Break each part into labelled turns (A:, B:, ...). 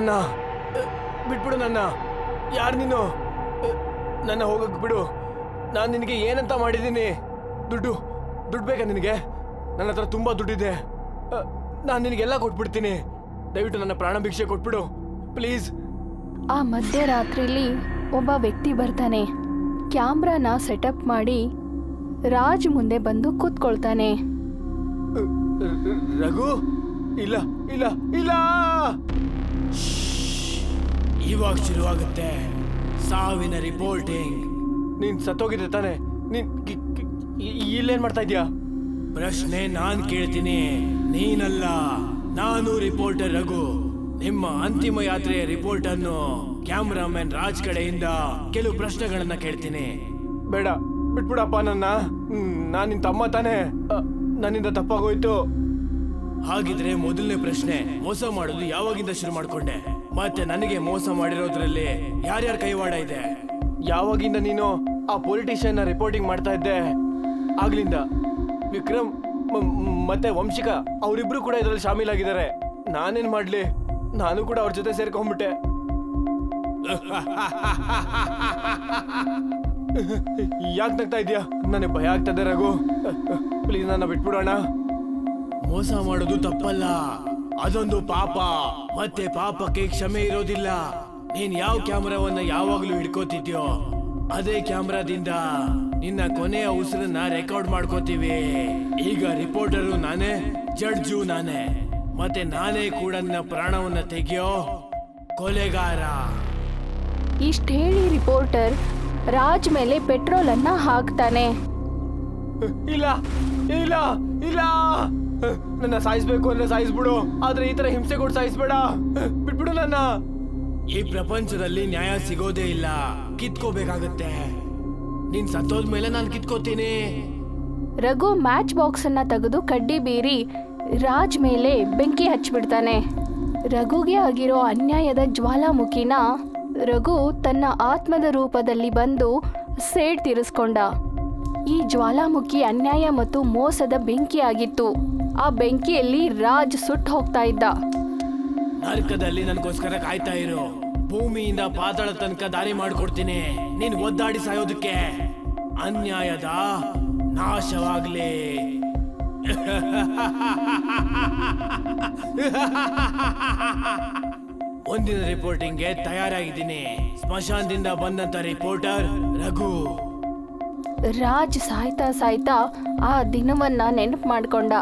A: ನನ್ನ ಬಿಟ್ಬಿಡು. ನನ್ನ ಯಾರು ನೀನು? ನನ್ನ ಹೋಗಕ್ಕೆ ಬಿಡು. ನಾನು ನಿನಗೆ ಏನಂತ ಮಾಡಿದ್ದೀನಿ? ದುಡ್ಡು ಬೇಕಾ ನಿನಗೆ? ನನ್ನ ಹತ್ರ ತುಂಬ ದುಡ್ಡಿದೆ. ನಾನು ನಿನಗೆಲ್ಲ ಕೊಟ್ಬಿಡ್ತೀನಿ. ದಯವಿಟ್ಟು ನನ್ನ ಪ್ರಾಣ ಭಿಕ್ಷೆ ಕೊಟ್ಬಿಡು ಪ್ಲೀಸ್.
B: ಆ ಮಧ್ಯರಾತ್ರಿಲಿ ಒಬ್ಬ ವ್ಯಕ್ತಿ ಬರ್ತಾನೆ. ಕ್ಯಾಮ್ರಾನ ಸೆಟಪ್ ಮಾಡಿ ರಾಜ್ ಮುಂದೆ ಬಂದು ಕೂತ್ಕೊಳ್ತಾನೆ.
A: ರಘು, ಇಲ್ಲ ಇಲ್ಲ ಇಲ್ಲ, ಇವಾಗ ಶುರುವಾಗುತ್ತೆ ಸಾವಿನ ರಿಪೋರ್ಟಿಂಗ್. ನೀನ್ ಸತ್ತೋಗಿದ್ದೆ ತಾನೆ? ನೀನ್ ಇಲ್ಲೇನ್ ಮಾಡ್ತಾ ಇದ್ಯಾ? ಪ್ರಶ್ನೆ ನಾನ್ ಕೇಳ್ತೀನಿ, ನೀನಲ್ಲ. ನಾನು ರಿಪೋರ್ಟರ್ ರಘು. ನಿಮ್ಮ ಅಂತಿಮ ಯಾತ್ರೆಯ ರಿಪೋರ್ಟ್ ಅನ್ನು ಕ್ಯಾಮ್ರಾಮನ್ ರಾಜ್ ಕಡೆಯಿಂದ ಕೆಲವು ಪ್ರಶ್ನೆಗಳನ್ನ ಕೇಳ್ತೀನಿ. ಬೇಡ, ಬಿಟ್ಬಿಡಪ್ಪ ನನ್ನ. ನಾನ್ ನಿನ್ ತಮ್ಮ ತಾನೆ. ನನ್ನಿಂದ ತಪ್ಪಾಗೋಯ್ತು. ಹಾಗಿದ್ರೆ ಮೊದಲನೇ ಪ್ರಶ್ನೆ, ಮೋಸ ಮಾಡೋದು ಯಾವಾಗಿಂದ ಶುರು ಮಾಡ್ಕೊಂಡೆ? ಮತ್ತೆ ನನಗೆ ಮೋಸ ಮಾಡಿರೋದ್ರಲ್ಲಿ ಯಾರ್ಯಾರ ಕೈವಾಡ ಇದೆ? ಯಾವಾಗಿಂದ ನೀನು ಆ ಪೊಲಿಟಿಷಿಯನ್ ರಿಪೋರ್ಟಿಂಗ್ ಮಾಡ್ತಾ ಇದ್ದೆ ಆಗ್ಲಿಂದ. ವಿಕ್ರಮ್ ಮತ್ತೆ ವಂಶಿಕಾ ಅವರಿಬ್ರು ಕೂಡ ಇದರಲ್ಲಿ ಶಾಮೀಲಾಗಿದ್ದಾರೆ. ನಾನೇನ್ ಮಾಡ್ಲಿ? ನಾನು ಕೂಡ ಅವ್ರ ಜೊತೆ ಸೇರ್ಕೊಂಡ್ಬಿಟ್ಟೆ. ಯಾಕೆ ನಗ್ತಾ ಇದೆಯಾ? ನನಗೆ ಭಯ ಆಗ್ತದೆ ರಘು. ಪ್ಲೀಸ್ ನನ್ನ ಬಿಟ್ಬಿಡೋಣ. ಮೋಸ ಮಾಡೋದು ತಪ್ಪಲ್ಲ, ಅದೊಂದು ಪಾಪ. ಮತ್ತೆ ಪಾಪಕ್ಕೆ ಕ್ಷಮೆ ಇರೋದಿಲ್ಲ. ನೀನ್ ಯಾವ ಕ್ಯಾಮ್ರಾವನ್ನ ಯಾವಾಗ್ಲೂ ಹಿಡ್ಕೋತಿದ್ಯೋ ಅದೇ ಕ್ಯಾಮ್ರಾದಿಂದ ನಿನ್ನ ಕೊನೆಯ ಉಸಿರನ್ನ ರೆಕಾರ್ಡ್ ಮಾಡ್ಕೋತೀವಿ. ಈಗ ರಿಪೋರ್ಟರು ನಾನೇ, ಜಡ್ಜು ನಾನೇ, ಮತ್ತೆ ನಾನೇ ಕೂಡ ನಿನ್ನ ಪ್ರಾಣವನ್ನ ತೆಗೆಯೋ ಕೊಲೆಗಾರ.
B: ಇಷ್ಟ ಹೇಳಿ ರಿಪೋರ್ಟರ್ ರಾಜ್ ಮೇಲೆ ಪೆಟ್ರೋಲ್ ಅನ್ನ ಹಾಕ್ತಾನೆ.
A: ಇಲ್ಲ ಇಲ್ಲ ಇಲ್ಲ, ನನ್ನ ಸಾಯಿಸ್ಬೇಕು ಅಂದ್ರೆ ಸಾಯಿಸ್ಬಿಡು, ಆದ್ರೆ ಈ ತರ ಹಿಂಸೆ ಕೊಟ್ಟು ಸಾಯಿಸ್ಬೇಡ. ಬಿಟ್ಬಿಡು ನನ್ನ. ಈ ಪ್ರಪಂಚದಲ್ಲಿ ನ್ಯಾಯ ಸಿಗೋದೇ ಇಲ್ಲ, ಕಿತ್ಕೋಬೇಕಾಗತ್ತೆ. ನೀನ್ ಸತ್ತೋದ್ಮೇಲೆ ನಾನು ಕಿತ್ಕೋತೀನಿ.
B: ರಘು ಮ್ಯಾಚ್ ಬಾಕ್ಸ್ ಅನ್ನ ತೆಗೆದು ಕಡ್ಡಿ ಬೀರಿ ರಾಜ್ ಮೇಲೆ ಬೆಂಕಿ ಹಚ್ಚಿಬಿಡ್ತಾನೆ. ರಘುಗೆ ಆಗಿರೋ ಅನ್ಯಾಯದ ಜ್ವಾಲಾಮುಖಿನ ರಘು ತನ್ನ ಆತ್ಮದ ರೂಪದಲ್ಲಿ ಬಂದು ಸೇಡ್ ತೀರಿಸ್ಕೊಂಡ. ಈ ಜ್ವಾಲಾಮುಖಿ ಅನ್ಯಾಯ ಮತ್ತು ಮೋಸದ ಬೆಂಕಿ ಆಗಿತ್ತು. ಆ ಬೆಂಕಿಯಲ್ಲಿ ರಾಜ್ ಸುಟ್ಟು ಹೋಗ್ತಾ ಇದ್ದ.
A: ನರಕದಲ್ಲಿ ನನಗೋಸ್ಕರ ಕಾಯ್ತಾ ಇರು. ಭೂಮಿಯಿಂದ ಪಾತಾಳ ತನಕ ದಾರಿ ಮಾಡ್ಕೊಡ್ತೀನಿ ನೀನ್ ಒದ್ದಾಡಿ ಸಾಯೋದಕ್ಕೆ. ಅನ್ಯಾಯದ ನಾಶವಾಗ್ಲಿ. ಒಂದಿನ ರಿಪೋರ್ಟಿಂಗ್ಗೆ ತಯಾರಾಗಿದ್ದೀನಿ. ಸ್ಮಶಾನದಿಂದ ಬಂದಂತ ರಿಪೋರ್ಟರ್ ರಘು.
B: ರಾಜ್ ಸಾಯ್ತಾ ಸಾಯ್ತಾ ಆ ದಿನವನ್ನ ನೆನಪು ಮಾಡ್ಕೊಂಡ.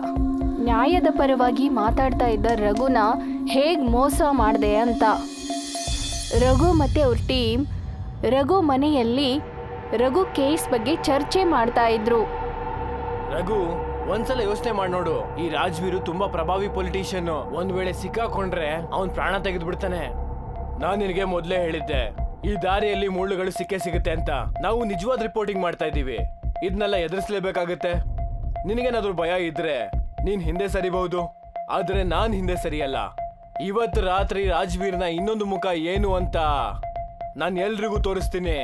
B: ನ್ಯಾಯದ ಪರವಾಗಿ ಮಾತಾಡ್ತಾ ಇದ್ದ ರಘುನ ಹೇಗ್ ಮೋಸ ಮಾಡಿದೆ ಅಂತ. ರಘು ಮತ್ತೆ ಅವ್ರ ಟೀಮ್ ರಘು ಮನೆಯಲ್ಲಿ ರಘು ಕೇಸ್ ಬಗ್ಗೆ ಚರ್ಚೆ ಮಾಡ್ತಾ ಇದ್ರು.
A: ರಘು, ಒಂದ್ಸಲ ಯೋಚನೆ ಮಾಡಿ ನೋಡು. ಈ ರಾಜ್ವೀರು ತುಂಬಾ ಪ್ರಭಾವಿ ಪೊಲಿಟಿಷಿಯನ್. ಒಂದ್ ವೇಳೆ ಸಿಕ್ಕಾಕೊಂಡ್ರೆ ಅವನ್ ಪ್ರಾಣ ತೆಗೆದು ಬಿಡ್ತಾನೆ. ನಾನ್ ನಿನಗೆ ಮೊದ್ಲೇ ಹೇಳಿದ್ದೆ, ಈ ದಾರಿಯಲ್ಲಿ ಮುಳ್ಳುಗಳು ಸಿಕ್ಕೇ ಸಿಗುತ್ತೆ ಅಂತ. ನಾವು ನಿಜವಾದ ರಿಪೋರ್ಟಿಂಗ್ ಮಾಡ್ತಾ ಇದ್ದೀವಿ. ಇದನ್ನೆಲ್ಲ ಎದುರಿಸಲೇಬೇಕಾಗತ್ತೆ. ನಿನಗೇನಾದ್ರೂ ಭಯ ಇದ್ರೆ ನೀನ್ ಹಿಂದೆ ಸರಿಬಹುದು, ಆದ್ರೆ ನಾನ್ ಹಿಂದೆ ಸರಿಯಲ್ಲ. ಇವತ್ತು ರಾತ್ರಿ ರಾಜ್ವೀರ್ನ ಇನ್ನೊಂದು ಮುಖ ಏನು ಅಂತ ನಾನ್ ಎಲ್ರಿಗೂ ತೋರಿಸ್ತೀನಿ.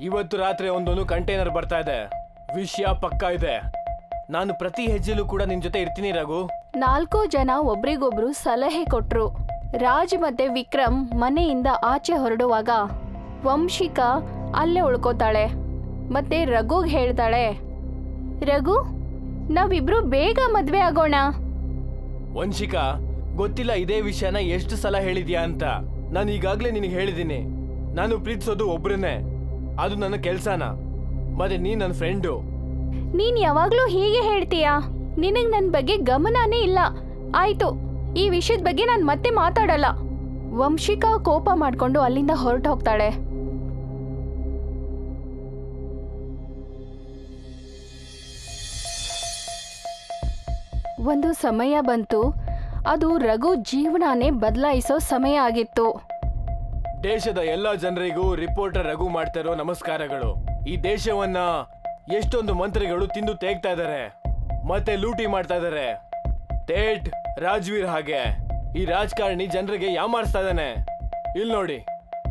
A: ಇವತ್ತು ರಾತ್ರಿ ಒಂದೊಂದು ಕಂಟೈನರ್ ಬರ್ತಾ ಇದೆ. ವಿಷಯ ಪಕ್ಕಾ ಇದೆ. ನಾನು ಪ್ರತಿ ಹೆಜ್ಜೆಲೂ ಕೂಡ ನಿನ್ ಜೊತೆ ಇರ್ತೀನಿ ರಘು.
B: 4 ಜನ ಒಬ್ರಿಗೊಬ್ರು ಸಲಹೆ ಕೊಟ್ರು. ರಾಜ್ ಮತ್ತೆ ವಿಕ್ರಮ್ ಮನೆಯಿಂದ ಆಚೆ ಹೊರಡುವಾಗ ವಂಶಿಕಾ ಅಲ್ಲೇ ಉಳ್ಕೋತಾಳೆ. ಮತ್ತೆ ರಘುಗ್ ಹೇಳ್ತಾಳೆ, ರಘು, ನಾವಿಬ್ರು ಬೇಗ ಮದ್ವೆ ಆಗೋಣ.
A: ವಂಶಿಕಾ, ಗೊತ್ತಿಲ್ಲ ಇದೇ ವಿಷಯನ ಎಷ್ಟು ಸಲ ಹೇಳಿದ್ಯಾ ಅಂತ. ನಾನು ಈಗಾಗ್ಲೇ ನಿನಗೆ ಹೇಳಿದ್ದೀನಿ, ನಾನು ಪ್ರೀತಿಸೋದು ಒಬ್ರನ್ನೇ, ಅದು ನನ್ನ ಕೆಲ್ಸನ. ಮತ್ತೆ ನೀನ್ ನನ್ನ ಫ್ರೆಂಡು.
B: ನೀನ್ ಯಾವಾಗ್ಲೂ ಹೀಗೆ ಹೇಳ್ತೀಯಾ? ನಿನಗ್ ನನ್ ಬಗ್ಗೆ ಗಮನನೇ ಇಲ್ಲ. ಆಯ್ತು, ಈ ವಿಷಯದ ಬಗ್ಗೆ ನಾನು ಮತ್ತೆ ಮಾತಾಡಲ್ಲ. ವಂಶಿಕಾ ಕೋಪ ಮಾಡ್ಕೊಂಡು ಅಲ್ಲಿಂದ ಹೊರಟು ಹೋಗ್ತಾಳೆ. ಒಂದು ಸಮಯ ಬಂತು. ಅದು ರಘು ಜೀವನನೇ ಬದಲಾಯಿಸೋ ಸಮಯ ಆಗಿತ್ತು.
A: ದೇಶದ ಎಲ್ಲಾ ಜನರಿಗೂ ರಿಪೋರ್ಟರ್ ರಘು ಮಾಡ್ತಾ ಇರೋ ನಮಸ್ಕಾರಗಳು. ಈ ದೇಶವನ್ನ ಎಷ್ಟೊಂದು ಮಂತ್ರಿಗಳು ತಿಂದು ತೇಗ್ತಾ ಇದಾರೆ, ಮತ್ತೆ ಲೂಟಿ ಮಾಡ್ತಾ ಇದಾರೆ. ತೇಟ್ ರಾಜ್ವೀರ್ ಹಾಗೆ ಈ ರಾಜಕಾರಣಿ ಜನರಿಗೆ ಯಾಮಾರಿಸ್ತಾ ಇದ್ದಾನೆ. ಇಲ್ಲಿ ನೋಡಿ,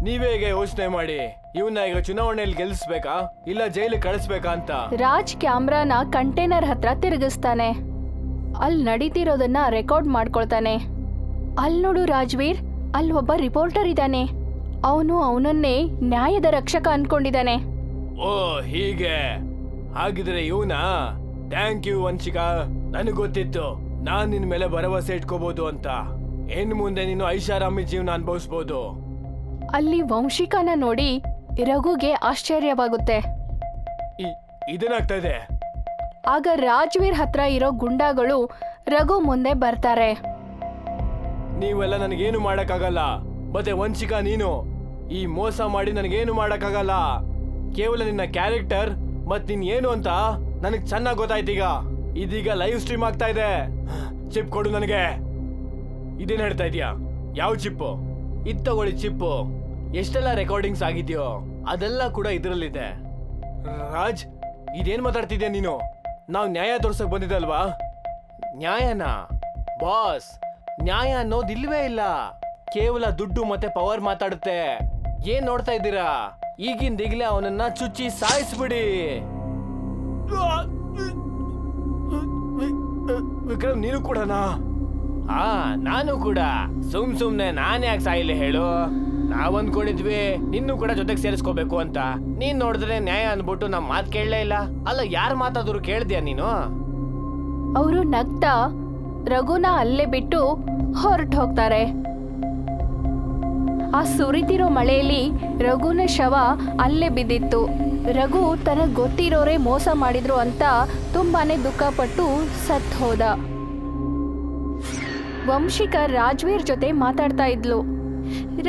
A: ನೀವೇ ಈಗ ಯೋಚನೆ ಮಾಡಿ, ಇವನ್ನ ಈಗ ಚುನಾವಣೆಯಲ್ಲಿ ಗೆಲ್ಲಿಸ್ಬೇಕಾ ಇಲ್ಲ ಜೈಲಿಗೆ ಕಳಿಸ್ಬೇಕಾ ಅಂತ.
B: ರಾಜ್ ಕ್ಯಾಮ್ರಾನ ಕಂಟೈನರ್ ಹತ್ರ ತಿರುಗಿಸ್ತಾನೆ. ಅಲ್ಲಿ ನಡೀತಿರೋದನ್ನ ರೆಕಾರ್ಡ್ ಮಾಡ್ಕೊಳ್ತಾನೆ. ಅಲ್ಲಿ ನೋಡು ರಾಜ್ವೀರ್, ಅಲ್ಲೊಬ್ಬ ರಿಪೋರ್ಟರ್ ಇದ್ದಾನೆ. ಅವನು ಅವನನ್ನೇ ನ್ಯಾಯದ ರಕ್ಷಕ ಅನ್ಕೊಂಡಿದ್ದಾನೆ.
A: ಓ ಹೀಗೆ, ಹಾಗಿದ್ರೆ ಇವನಾ? ಥ್ಯಾಂಕ್ ಯು ವಂಶಿಕಾ, ನನಗ್ ಗೊತ್ತಿತ್ತು ನಾನ್ ನಿನ್ ಮೇಲೆ ಭರವಸೆ ಇಟ್ಕೋಬಹುದು ಅಂತ. ಇನ್ ಮುಂದೆ ನೀನು ಐಷಾರಾಮಿ ಜೀವನ ಅನುಭವಿಸ್ಬೋದು.
B: ಅಲ್ಲಿ ವಂಶಿಕಾನ ನೋಡಿ ರಘುಗೆ ಆಶ್ಚರ್ಯವಾಗುತ್ತೆ.
A: ಇದೇನಾಗ್ತಾ ಇದೆ?
B: ಆಗ ರಾಜ್ವೀರ್ ಹತ್ರ ಇರೋ ಗುಂಡಾಗಳು ರಘು ಮುಂದೆ ಬರ್ತಾರೆ.
A: ನೀವೆಲ್ಲ ನನಗೇನು ಮಾಡಕ್ಕಾಗಲ್ಲ. ಮತ್ತೆ ವಂಶಿಕಾ, ನೀನು ಈ ಮೋಸ ಮಾಡಿ ನನಗೇನು ಮಾಡಕ್ಕಾಗಲ್ಲ. ಕೇವಲ ನಿನ್ನ ಕ್ಯಾರೆಕ್ಟರ್ ಮತ್ ನೀನ್ ಏನು ಅಂತ ನನಗ್ ಚೆನ್ನಾಗ್ ಗೊತ್ತಾಯ್ತೀಗ. ಇದೀಗ ಲೈವ್ ಸ್ಟ್ರೀಮ್ ಆಗ್ತಾ ಇದೆ. ಚಿಪ್ ಕೊಡು ನನಗೆ. ಇದೇನ್ ಹೇಳ್ತಾ ಇದೀಯಾ? ಯಾವ ಚಿಪ್ಪು? ಇದ್ ತಗೊಳ್ಳಿ ಚಿಪ್ಪು. ಎಷ್ಟೆಲ್ಲ ರೆಕಾರ್ಡಿಂಗ್ಸ್ ಆಗಿದ್ಯೋ ಅದೆಲ್ಲ ಕೂಡ ಇದರಲ್ಲಿದೆ. ರಾಜ್, ಇದೇನ್ ಮಾತಾಡ್ತಿದ್ಯಾ ನೀನು? ನಾವು ನ್ಯಾಯ ತೋರ್ಸಕ್ ಬಂದಿದ್ದಲ್ವಾ? ನ್ಯಾಯನಾ? ಬಾಸ್, ನ್ಯಾಯ ಅನ್ನೋದು ಇಲ್ವೇ ಇಲ್ಲ. ಕೇವಲ ದುಡ್ಡು ಮತ್ತೆ ಪವರ್ ಮಾತಾಡುತ್ತೆ. ಏನ್ ನೋಡ್ತಾ ಇದ್ದೀರಾ? ಈಗಿಂದೀಗ್ಲೇ ಅವನನ್ನ ಚುಚ್ಚಿ ಸಾಯಿಸ್ಬಿಡಿ. ವಿಕ್ರಮ್, ನೀನು ಕೂಡನಾ? ಹಾ, ನಾನು ಕೂಡ. ಸುಮ್ನೆ ನಾನ್ ಯಾಕೆ ಸಾಯಿಲ್ಲ ಹೇಳು? ನಾವ್ ಅನ್ಕೊಂಡಿದ್ವಿ ನಿನ್ನೂ ಕೂಡ ಜೊತೆಗೆ ಸೇರಿಸ್ಕೋಬೇಕು ಅಂತ. ನೀನ್ ನೋಡಿದ್ರೆ ನ್ಯಾಯ ಅನ್ಬಿಟ್ಟು ನಮ್ ಮಾತ್ ಕೇಳಲೇ ಇಲ್ಲ. ಅಲ್ಲ, ಯಾರ್ ಮಾತಾದ್ರು ಕೇಳ್ದ್ಯಾ ನೀನು?
B: ಅವರು ನಗ್ತಾ ರಘುನ ಅಲ್ಲೇ ಬಿಟ್ಟು ಹೊರಟು ಹೋಗ್ತಾರೆ. ಆ ಸುರಿತಿರೋ ಮಳೆಯಲ್ಲಿ ರಘುನ ಶವ ಅಲ್ಲೇ ಬಿದ್ದಿತ್ತು. ರಘು ತನಗ್ ಗೊತ್ತಿರೋರೇ ಮೋಸ ಮಾಡಿದ್ರು ಅಂತ ತುಂಬಾನೇ ದುಃಖಪಟ್ಟು ಸತ್ ಹೋದ. ವಂಶಿಕಾ ರಾಜ್ವೀರ್ ಜೊತೆ ಮಾತಾಡ್ತಾ ಇದ್ಲು.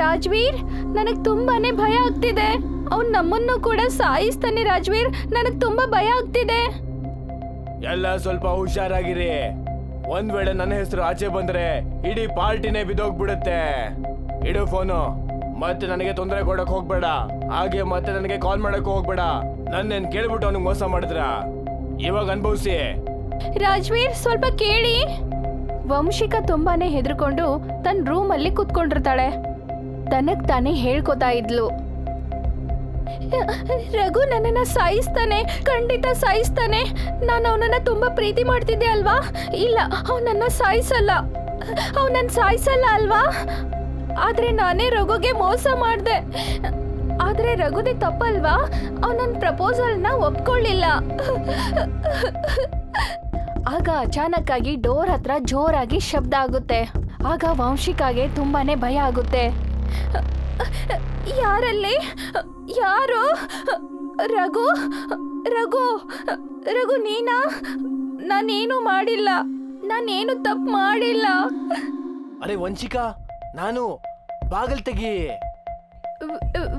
B: ರಾಜ್ವೀರ್, ನನಗ್ ತುಂಬಾನೇ ಭಯ ಆಗ್ತಿದೆ. ಅವ್ನ್ ನಮ್ಮನ್ನು ಕೂಡ ಸಾಯಿಸ್ತಾನೆ. ರಾಜ್ವೀರ್, ನನಗ್ ತುಂಬಾ ಭಯ ಆಗ್ತಿದೆ.
A: ಎಲ್ಲ ಸ್ವಲ್ಪ ಹುಷಾರಾಗಿರಿ. ಒಂದ್ ವೇಳೆ ನನ್ನ ಹೆಸರು ಆಚೆ ಬಂದ್ರೆ ಇಡೀ ಪಾರ್ಟಿನೇ ಬಿದ್ದೋಗ್ಬಿಡುತ್ತೆ. ಇಡು ಫೋನು. ಮತ್ತೆ ನನಗೆ ತೊಂದರೆ ಕೊಡಕ್ ಹೋಗ್ಬೇಡ. ಹಾಗೆ ಮತ್ತೆ ನನಗೆ ಕಾಲ್ ಮಾಡಕ್ ಹೋಗ್ಬೇಡ. ನನ್ನೇನ್ ಕೇಳ್ಬಿಟ್ಟು ಅವನಿಗೆ ಮೋಸ ಮಾಡಿದ್ರ? ಇವಾಗ ಅನ್ಭವಿಸಿ.
B: ರಾಜ್ವೀರ್, ಸ್ವಲ್ಪ ಕೇಳಿ. ವಂಶಿಕಾ ತುಂಬಾನೇ ಹೆದರ್ಕೊಂಡು ತನ್ನ ರೂಮ್ ಅಲ್ಲಿ ಕುತ್ಕೊಂಡಿರ್ತಾಳೆ. ತನಗ್ ತಾನೇ ಹೇಳ್ಕೊತಾ ಇದ್ಲು. ರಘು ನನ್ನನ್ನ ಸಾಯಿಸ್ತಾನೆ, ಖಂಡಿತ ಸಾಯಿಸ್ತಾನೆ. ನಾನು ಅವನನ್ನ ತುಂಬಾ ಪ್ರೀತಿ ಮಾಡ್ತಿದ್ದೆ ಅಲ್ವಾ? ಇಲ್ಲ, ಅವನನ್ನ ಸಾಯಿಸಲ್ಲ. ಅವನನ್ನ ಸಾಯಿಸಲ್ಲ ಅಲ್ವಾ? ಆದ್ರೆ ನಾನೇ ರಘುಗೆ ಮೋಸ ಮಾಡ್ದೆ. ಆದ್ರೆ ರಘುದೇ ತಪ್ಪಲ್ವಾ? ಅವನ ಪ್ರಪೋಸಲ್ನ ಒಪ್ಕೊಳ್ಳಿಲ್ಲ. ಆಗ ಅಚಾನಕ್ ಆಗಿ ಡೋರ್ ಹತ್ರ ಜೋರಾಗಿ ಶಬ್ದ ಆಗುತ್ತೆ. ಆಗ ವಂಶಿಕಾಗೆ ತುಂಬಾನೇ ಭಯ ಆಗುತ್ತೆ. ಯಾರಲ್ಲಿ? ಯಾರು? ರಘು? ರಘು? ರಘು ನೀನಾ? ನಾನೇನು ಮಾಡಿಲ್ಲ. ನಾನೇನು ತಪ್ಪು ಮಾಡಿಲ್ಲ.
A: ಅರೆ ವಂಶಿಕಾ, ನಾನು. ಬಾಗಲ್ ತೆಗಿ.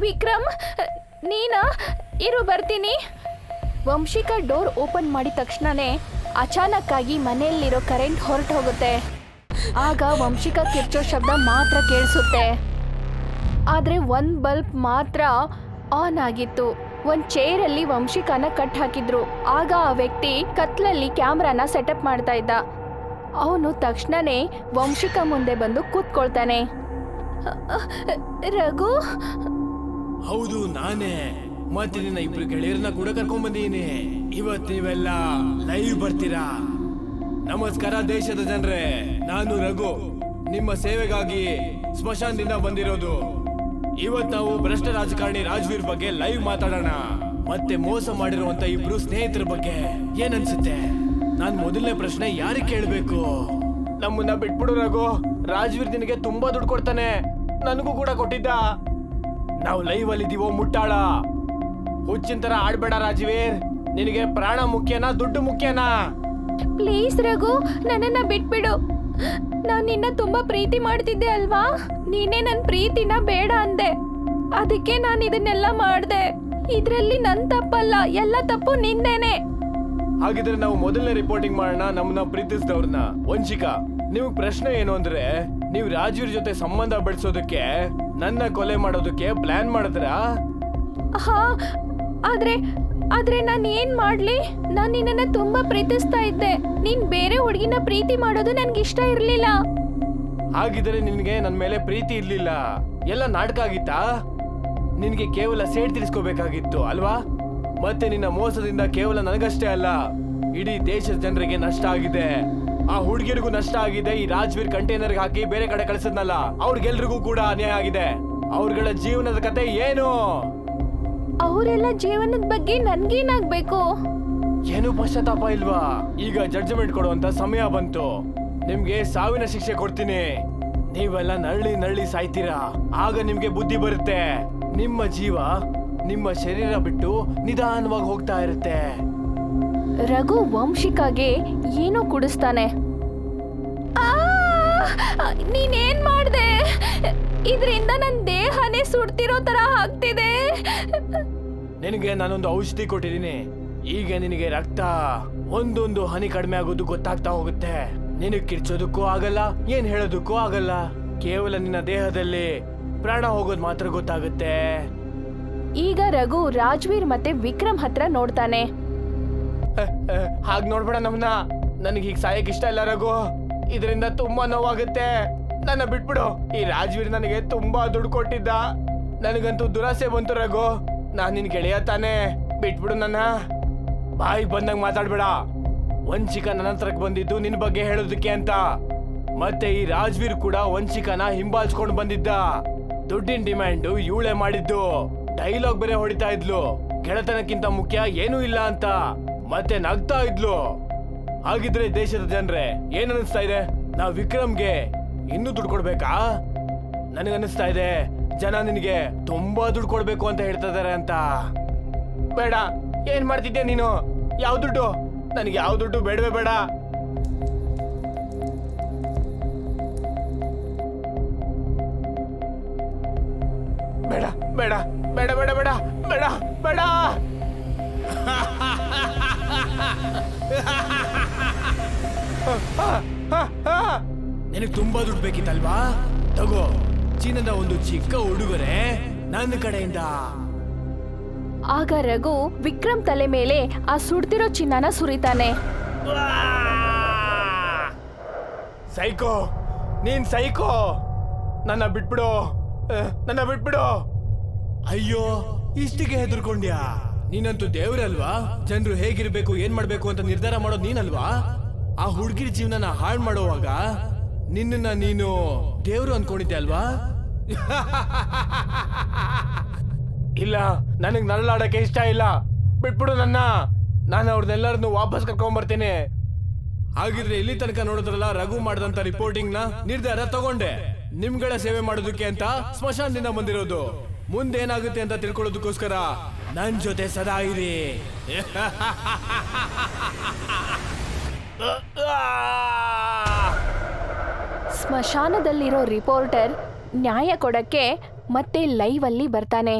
B: ವಿಕ್ರಮ್, ನೀನಾ? ಇರು, ಬರ್ತೀನಿ. ವಂಶಿಕಾ ಡೋರ್ ಓಪನ್ ಮಾಡಿದ ತಕ್ಷಣನೇ ಅಚಾನಕ್ ಆಗಿ ಮನೆಯಲ್ಲಿರೋ ಕರೆಂಟ್ ಹೊರಟು ಹೋಗುತ್ತೆ. ಆಗ ವಂಶಿಕಾ ಕಿರ್ಚೋ ಶಬ್ದ ಮಾತ್ರ ಕೇಳಿಸುತ್ತೆ. ಆದ್ರೆ ಒಂದ್ ಬಲ್ಬ್ ಮಾತ್ರ ಆನ್ ಆಗಿತ್ತು. ಒಂದ್ ಚೇರಲ್ಲಿ ವಂಶಿಕಾನ ಕಟ್ ಹಾಕಿದ್ರು. ಆಗ ಆ ವ್ಯಕ್ತಿ ಕತ್ಲಲ್ಲಿ ಕ್ಯಾಮ್ರಾನ ಸೆಟಪ್ ಮಾಡ್ತಾ ಇದ್ದ. ಅವನು ತಕ್ಷಣನೇ ವಂಶಿಕಾ ಮುಂದೆ ಬಂದು ಕೂತ್ಕೊಳ್ತಾನೆ. ರಘು?
A: ಹೌದು, ನಾನೇ. ಮತ್ತೆ ನಿನ್ನ ಇಬ್ರು ಗೆಳೆಯರನ್ನ ಕೂಡ ಕರ್ಕೊಂಡ್ ಬಂದೀನಿ. ಇವತ್ತು ನೀವೆಲ್ಲ ಲೈವ್ ಬರ್ತೀರಾ. ನಮಸ್ಕಾರ ದೇಶದ ಜನರೇ, ನಾನು ರಘು, ನಿಮ್ಮ ಸೇವೆಗಾಗಿ ಸ್ಮಶಾನದಿಂದ ಬಂದಿರೋದು. ಇವತ್ ನಾವು ಭ್ರಷ್ಟ ರಾಜಕಾರಣಿ ರಾಜ್ವೀರ್ ಬಗ್ಗೆ ಲೈವ್ ಮಾತಾಡೋಣ. ಮತ್ತೆ ಮೋಸ ಮಾಡಿರುವಂತ ಇಬ್ರು ಸ್ನೇಹಿತರ ಬಗ್ಗೆ ಏನನ್ಸುತ್ತೆ? ನಾನ್ ಮೊದಲನೇ ಪ್ರಶ್ನೆ ಯಾರಿಗೆ ಕೇಳ್ಬೇಕು? ನಮ್ಮನ್ನ ಬಿಟ್ಬಿಡು ರಘು. ರಾಜ್ವೀರ್ ನಿನಗೆ ತುಂಬಾ ದುಡ್ಡು ಕೊಡ್ತಾನೆ. ನನಗೂ ಕೂಡ ಕೊಟ್ಟಿದ್ದ. ನಾವು ಲೈವ್ ಅಲ್ಲಿ ಇದೀವೋ ಮುಟ್ಟಾಳ. ಹುಚ್ಚಿನ ತರ ಆಡ್ಬೇಡ ರಾಜ್ವೀರ್. ನಿನಗೆ ಪ್ರಾಣ ಮುಖ್ಯನಾ ದುಡ್ಡು ಮುಖ್ಯನಾ?
B: ಪ್ಲೀಸ್ ರಘು, ನನ್ನನ್ನ ಬಿಟ್ಬಿಡು. ನಾನ್ ನಿನ್ನ ತುಂಬಾ ಪ್ರೀತಿ ಮಾಡ್ತಿದ್ದೆ ಅಲ್ವಾ? ನೀನೇ ನನ್ ಪ್ರೀತಿನ ಬೇಡ ಅಂದೆ. ಅದಕ್ಕೆ ನಾನು ಇದನ್ನೆಲ್ಲ ಮಾಡ್ದೆ. ಇದ್ರಲ್ಲಿ ನನ್ ತಪ್ಪಲ್ಲ, ಎಲ್ಲ ತಪ್ಪು ನಿಂದೇನೆ.
A: ಹಾಗಿದ್ರೆ ನಾವು ಮೊದಲನೇ ರಿಪೋರ್ಟಿಂಗ್ ಮಾಡೋಣ ನಮ್ಮನ್ನ ಪ್ರೀತಿಸಿದವ್ರನ್ನ. ವಂಶಿಕಾ, ನೀವು ಪ್ರಶ್ನೆ ಏನು ಅಂದ್ರೆ, ನೀವು ರಾಜ್ವೀರ್ ಜೊತೆ ಸಂಬಂಧ ಬೆಳೆಸೋದಕ್ಕೆ ನನ್ನ ಕೊಲೆ ಮಾಡೋದಕ್ಕೆ ಪ್ಲಾನ್ ಮಾಡಿದ್ರಾ?
B: ಹಾ, ಆದ್ರೆ ನಾನು ಏನ್ ಮಾಡ್ಲಿ? ನಾನು ನಿನ್ನನ್ನ ತುಂಬಾ ಪ್ರೀತಿಸ್ತಾ ಇದ್ದೆ. ನೀನ್ ಬೇರೆ ಹುಡುಗಿನ ಪ್ರೀತಿ ಮಾಡೋದು ನನ್ಗೆ ಇಷ್ಟ ಇರ್ಲಿಲ್ಲ.
A: ಹಾಗಿದ್ರೆ ನಿನ್ಗೆ ನನ್ ಮೇಲೆ ಪ್ರೀತಿ ಇರ್ಲಿಲ್ಲ, ಎಲ್ಲ ನಾಟಕ ಆಗಿತ್ತಾ? ನಿನ್ಗೆ ಕೇವಲ ಸೇಡ್ ತೀರಿಸ್ಕೋಬೇಕಾಗಿತ್ತು ಅಲ್ವಾ? ಮತ್ತೆ ನಿನ್ನ ಮೋಸದಿಂದ ಕೇವಲ ನನಗಷ್ಟೇ ಅಲ್ಲ, ಇಡೀ ದೇಶದ ಜನರಿಗೆ ನಷ್ಟ ಆಗಿದೆ. ಆ ಹುಡುಗಿರಿಗೂ ನಷ್ಟ ಆಗಿದೆ, ಈ ರಾಜ್ವೀರ್ ಕಂಟೈನರ್ಗೆ ಹಾಕಿ ಬೇರೆ ಕಡೆ ಕಳಿಸಿದ್ನಲ್ಲ ಅವ್ರಿಗೆಲ್ರಿಗೂ ಕೂಡ ಅನ್ಯಾಯ ಆಗಿದೆ. ಅವ್ರಗಳ ಜೀವನದ ಕತೆ ಏನು?
B: ಅವರೆಲ್ಲ ಜೀವನದ ಬಗ್ಗೆ ನನ್ಗೇನಾಗ್ಬೇಕು?
A: ಏನು ಪಶ್ಚಾತ್ತಾಪ ಇಲ್ವಾ? ಈಗ ಜಡ್ಜ್ಮೆಂಟ್ ಕೊಡುವಂತ ಸಮಯ ಬಂತು. ನಿಮ್ಗೆ ಸಾವಿನ ಶಿಕ್ಷೆ ಕೊಡ್ತೀನಿ. ನೀವೆಲ್ಲ ನಳ್ಳಿ ನಳ್ಳಿ ಸಾಯ್ತೀರಾ. ಆಗ ನಿಮ್ಗೆ ಬುದ್ಧಿ ಬರುತ್ತೆ. ನಿಮ್ಮ ಜೀವ ನಿಮ್ಮ ಶರೀರ ಬಿಟ್ಟು ನಿಧಾನವಾಗಿ ಹೋಗ್ತಾ ಇರುತ್ತೆ.
B: ರಘು ವಂಶಿಕಾಗೆ ಏನೋ ಕುಡಿಸ್ತಾನೆ. ನೀನೇನ್ ಮಾಡ್ದೆ? ಇದರಿಂದ ನನ್ನ ದೇಹನೇ ಸುಡ್ತಿರೋ ತರ ಆಗ್ತಿದೆ.
A: ನಿನಗೆ ನಾನೊಂದು ಔಷಧಿ ಕೊಟ್ಟಿದ್ದೀನಿ. ಈಗ ನಿನಗೆ ರಕ್ತ ಒಂದೊಂದು ಹನಿ ಕಡಿಮೆ ಆಗೋದು ಗೊತ್ತಾಗ್ತಾ ಹೋಗುತ್ತೆ. ನಿನಗೆ ಕಿರ್ಚೋದಕ್ಕೂ ಆಗಲ್ಲ, ಏನ್ ಹೇಳೋದಕ್ಕೂ ಆಗಲ್ಲ. ಕೇವಲ ನಿನ್ನ ದೇಹದಲ್ಲಿ ಪ್ರಾಣ ಹೋಗೋದು ಮಾತ್ರ ಗೊತ್ತಾಗುತ್ತೆ.
B: ಈಗ ರಘು ರಾಜ್ವೀರ್ ಮತ್ತೆ ವಿಕ್ರಮ್ ಹತ್ರ ನೋಡ್ತಾನೆ.
A: ಹಾಗ್ ನೋಡ್ಬೇಡ ನಮ್ಮನ್ನ. ನನಗೆ ಹೀಗ್ ಸಾಯಕ್ ಇಷ್ಟ ಇಲ್ಲ ರಘು. ಇದರಿಂದ ತುಂಬಾ ನೋವಾಗುತ್ತೆ. ನನ್ನ ಬಿಟ್ಬಿಡು. ಈ ರಾಜ್ವೀರ್ ನನಗೆ ತುಂಬಾ ದುಡ್ಡು ಕೊಟ್ಟಿದ್ದ. ನನಗಂತೂ ದುರಾಸೆ ಬಂತು ರಘು. ನಾನ್ ನಿನ್ ಗೆಳೆಯ ತಾನೆ, ಬಿಟ್ಬಿಡು ನನ್ನ. ಬಾಯಿ ಬಂದಂಗ್ ಮಾತಾಡ್ಬೇಡ. ವಂಚಿಕ ನನ್ನ ಹತ್ರಕ್ ಬಂದಿದ್ದು ನಿನ್ ಬಗ್ಗೆ ಹೇಳೋದಕ್ಕೆ ಅಂತ. ಮತ್ತೆ ಈ ರಾಜ್ವೀರ್ ಕೂಡ ವಂಚಿಕನ ಹಿಂಬಾಲಿಸ್ಕೊಂಡು ಬಂದಿದ್ದ. ದುಡ್ಡಿನ ಡಿಮ್ಯಾಂಡು ಇವಳೆ ಮಾಡಿದ್ದು. ಡೈಲಾಗ್ ಬೇರೆ ಹೊಡಿತಾ ಇದ್ಲು, ಗೆಳೆತನಕ್ಕಿಂತ ಮುಖ್ಯ ಏನೂ ಇಲ್ಲ ಅಂತ. ಮತ್ತೆ ನಗ್ತಾ ಇದ್ಲು. ಹಾಗಿದ್ರೆ ದೇಶದ ಜನರೇ ಏನ್ ಅನಿಸ್ತಾ ಇದೆ? ನಾವ್ ವಿಕ್ರಮ್ಗೆ ಇನ್ನೂ ದುಡ್ಡು ಕೊಡ್ಬೇಕಾ? ನನಗನ್ನಿಸ್ತಾ ಇದೆ ಜನ ನಿನಗೆ ತುಂಬಾ ದುಡ್ಡು ಕೊಡ್ಬೇಕು ಅಂತ ಹೇಳ್ತಾ ಇದಾರೆ ಅಂತ. ಬೇಡ, ಏನ್ ಮಾಡ್ತಿದ್ದೆ ನೀನು? ಯಾವ ದುಡ್ಡು? ನನಗೆ ಯಾವ ದುಡ್ಡು ಬೇಡವೇ ಬೇಡ. ಬೇಡ ಬೇಡ ಬೇಡ ಬೇಡ ಬೇಡ ಬೇಡ ಬೇಡ. ನಿನಗೆ ತುಂಬಾ ದುಡ್ಡು ಬೇಕಿತ್ತಲ್ವಾ? ತಗೋ, ಚೀನದ ಒಂದು ಚಿಕ್ಕ ಉಡುಗೊರೆ ನನ್ನ ಕಡೆಯಿಂದ.
B: ಆಗ ರಘು ವಿಕ್ರಮ್ ತಲೆ ಮೇಲೆ ಆ ಸುಡ್ತಿರೋ ಚಿನ್ನನ ಸುರಿತಾನೆ.
A: ಸೈಕೋ, ನೀನ್ ಸೈಕೋ. ನನ್ನ ಬಿಟ್ಬಿಡು, ನನ್ನ ಬಿಟ್ಬಿಡು. ಅಯ್ಯೋ, ಇಷ್ಟಿಗೆ ಹೆದರ್ಕೊಂಡ್ಯಾ? ನೀನಂತೂ ದೇವ್ರಲ್ವಾ? ಜನರು ಹೇಗಿರ್ಬೇಕು, ಏನ್ ಮಾಡ್ಬೇಕು ಅಂತ ನಿರ್ಧಾರ ಮಾಡೋದು ನೀನಲ್ವಾ? ಆ ಹುಡುಗಿರ ಜೀವನನ ಹಾಳು ಮಾಡುವಾಗ ನಿನ್ನ ನೀನು ದೇವ್ರು ಅನ್ಕೊಂಡಿದ್ದೆ ಅಲ್ವಾ? ಇಲ್ಲ, ನನಗ್ ನರಳಾಡಕ್ಕೆ ಇಷ್ಟ ಇಲ್ಲ. ಬಿಟ್ಬಿಡು ನನ್ನ. ನಾನು ಅವ್ರನ್ನೆಲ್ಲರನ್ನು ವಾಪಸ್ ಕರ್ಕೊಂಡ್ ಬರ್ತೀನಿ. ಹಾಗಿದ್ರೆ ಇಲ್ಲಿ ತನಕ ನೋಡಿದ್ರಲ್ಲ ರಘು ಮಾಡಿದಂತ ರಿಪೋರ್ಟಿಂಗ್ ನ ನಿರ್ಧಾರ ತಗೊಂಡೆ. ನಿಮ್ಗಳ ಸೇವೆ ಮಾಡೋದಕ್ಕೆ ಅಂತ ಸ್ಮಶಾನದಿಂದ ಬಂದಿರೋದು. ಮುಂದೇನಾಗುತ್ತೆ ಅಂತ ತಿಳ್ಕೊಳ್ಳೋದಕ್ಕೋಸ್ಕರ ನನ್ ಜೊತೆ ಸದಾ ಇರಿ.
B: ಸ್ಮಶಾನದಲ್ಲಿರೋ ರಿಪೋರ್ಟರ್ ನ್ಯಾಯ ಕೊಡಕ್ಕೆ ಮತ್ತೆ ಲೈವ್ ಅಲ್ಲಿ ಬರ್ತಾನೆ.